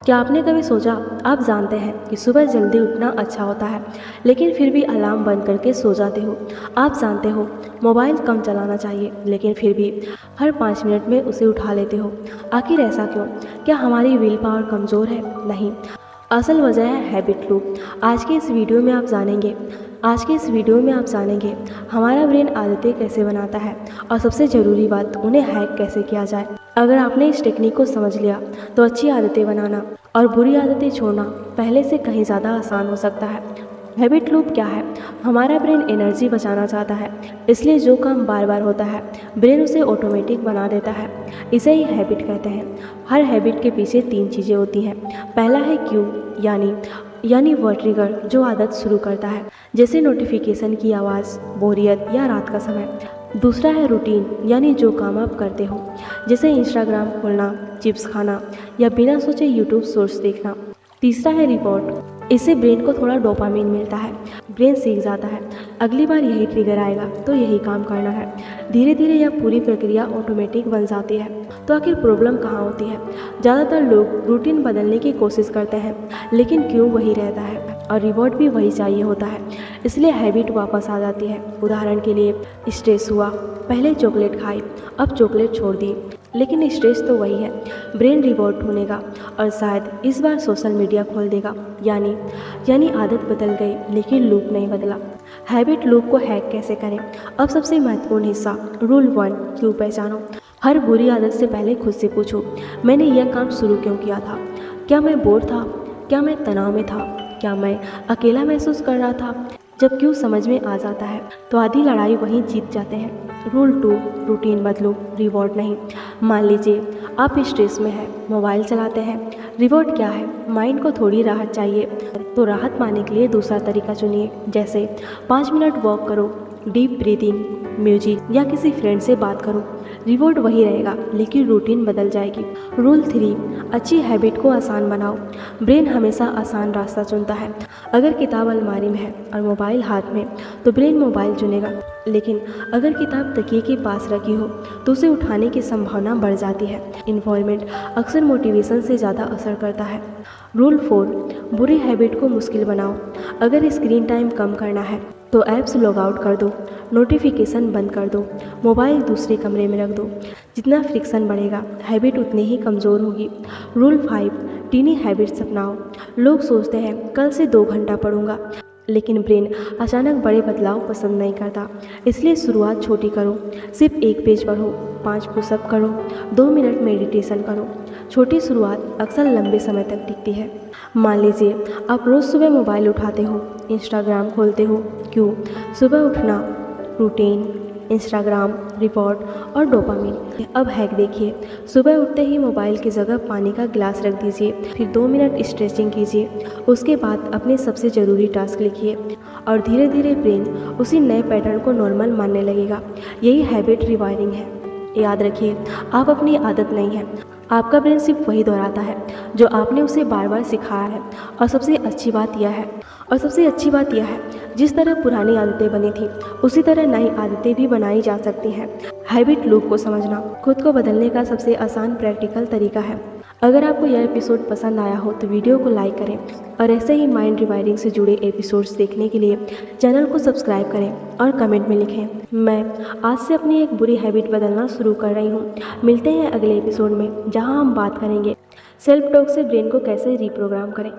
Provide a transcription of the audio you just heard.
क्या आपने कभी सोचा, आप जानते हैं कि सुबह जल्दी उठना अच्छा होता है, लेकिन फिर भी अलार्म बंद करके सो जाते हो। आप जानते हो मोबाइल कम चलाना चाहिए, लेकिन फिर भी हर 5 मिनट में उसे उठा लेते हो। आखिर ऐसा क्यों? क्या हमारी विल पावर कमज़ोर है? नहीं, असल वजह है हैबिट लूप। आज के इस वीडियो में आप जानेंगे हमारा ब्रेन आदतें कैसे बनाता है, और सबसे ज़रूरी बात, उन्हें हैक कैसे किया जाए। अगर आपने इस टेक्निक को समझ लिया तो अच्छी आदतें बनाना और बुरी आदतें छोड़ना पहले से कहीं ज़्यादा आसान हो सकता है। हैबिट लूप क्या है? हमारा ब्रेन एनर्जी बचाना चाहता है, इसलिए जो काम बार बार होता है ब्रेन उसे ऑटोमेटिक बना देता है। इसे ही हैबिट कहते हैं। हर हैबिट के पीछे 3 चीज़ें होती हैं। पहला है क्यू, यानी वह ट्रिगर जो आदत शुरू करता है, जैसे नोटिफिकेशन की आवाज़, बोरियत या रात का समय। दूसरा है रूटीन, यानी जो काम आप करते हो, जैसे इंस्टाग्राम खोलना, चिप्स खाना या बिना सोचे यूट्यूब शॉर्ट्स देखना। तीसरा है रिवॉर्ड, इससे ब्रेन को थोड़ा डोपामिन मिलता है। ब्रेन सीख जाता है अगली बार यही ट्रिगर आएगा तो यही काम करना है। धीरे धीरे यह पूरी प्रक्रिया ऑटोमेटिक बन जाती है। तो आखिर प्रॉब्लम कहाँ होती है? ज़्यादातर लोग रूटीन बदलने की कोशिश करते हैं, लेकिन क्यों वही रहता है और रिवॉर्ड भी वही चाहिए होता है, इसलिए हैबिट वापस आ जाती है। उदाहरण के लिए, स्ट्रेस हुआ, पहले चॉकलेट खाई, अब चॉकलेट छोड़ दी, लेकिन स्ट्रेस तो वही है। ब्रेन रिवॉर्ड ढूंढेगा और शायद इस बार सोशल मीडिया खोल देगा। यानी आदत बदल गई, लेकिन लूप नहीं बदला। हैबिट लूप को हैक कैसे करें? अब सबसे महत्वपूर्ण हिस्सा, रूल 1, क्यों पहचानो। हर बुरी आदत से पहले खुद से पूछो, मैंने यह काम शुरू क्यों किया था? क्या मैं बोर था? क्या मैं तनाव में था? क्या मैं अकेला महसूस कर रहा था? जब क्यों समझ में आ जाता है तो आधी लड़ाई वहीं जीत जाते हैं। रूल 2, रूटीन बदलो, रिवॉर्ड नहीं। मान लीजिए आप स्ट्रेस में हैं, मोबाइल चलाते हैं। रिवॉर्ड क्या है? माइंड को थोड़ी राहत चाहिए, तो राहत पाने के लिए दूसरा तरीका चुनिए, जैसे 5 मिनट वॉक करो, डीप ब्रीदिंग, म्यूजिक या किसी फ्रेंड से बात करो। रिवॉर्ड वही रहेगा, लेकिन रूटीन बदल जाएगी। रूल 3, अच्छी हैबिट को आसान बनाओ। ब्रेन हमेशा आसान रास्ता चुनता है। अगर किताब अलमारी में है और मोबाइल हाथ में, तो ब्रेन मोबाइल चुनेगा। लेकिन अगर किताब तकिए के पास रखी हो तो उसे उठाने की संभावना बढ़ जाती है। इन्वॉल्वमेंट अक्सर मोटिवेशन से ज़्यादा असर करता है। रूल 4, बुरी हैबिट को मुश्किल बनाओ। अगर स्क्रीन टाइम कम करना है तो ऐप्स लॉग आउट कर दो, नोटिफिकेशन बंद कर दो, मोबाइल दूसरे कमरे में रख दो। जितना फ्रिक्शन बढ़ेगा, हैबिट उतनी ही कमज़ोर होगी। रूल 5, टीनी हैबिट्स अपनाओ। लोग सोचते हैं कल से 2 घंटा पढ़ूंगा, लेकिन ब्रेन अचानक बड़े बदलाव पसंद नहीं करता। इसलिए शुरुआत छोटी करो, सिर्फ 1 पेज पढ़ो, 5 पुशअप करो, 2 मिनट मेडिटेशन करो। छोटी शुरुआत अक्सर लंबे समय तक टिकती है। मान लीजिए आप रोज़ सुबह मोबाइल उठाते हो, इंस्टाग्राम खोलते हो। क्यों? सुबह उठना, रूटीन, इंस्टाग्राम, रिवॉर्ड और डोपामिन। अब हैक देखिए, सुबह उठते ही मोबाइल की जगह पानी का गिलास रख दीजिए, फिर 2 मिनट स्ट्रेचिंग कीजिए। उसके बाद अपने सबसे ज़रूरी टास्क लिखिए और धीरे धीरे ब्रेन उसी नए पैटर्न को नॉर्मल मानने लगेगा। यही हैबिट रिवायरिंग है। याद रखिए, आप अपनी आदत नहीं है, आपका ब्रेन सिर्फ वही दोहराता है जो आपने उसे बार बार सिखाया है। और सबसे अच्छी बात यह है, जिस तरह पुरानी आदतें बनी थी, उसी तरह नई आदतें भी बनाई जा सकती हैं। हैबिट लूप को समझना खुद को बदलने का सबसे आसान प्रैक्टिकल तरीका है। अगर आपको यह एपिसोड पसंद आया हो तो वीडियो को लाइक करें, और ऐसे ही माइंड रिवायरिंग से जुड़े एपिसोड्स देखने के लिए चैनल को सब्सक्राइब करें और कमेंट में लिखें, मैं आज से अपनी एक बुरी हैबिट बदलना शुरू कर रही हूँ। मिलते हैं अगले एपिसोड में, जहाँ हम बात करेंगे सेल्फ टॉक से ब्रेन को कैसे रीप्रोग्राम करें।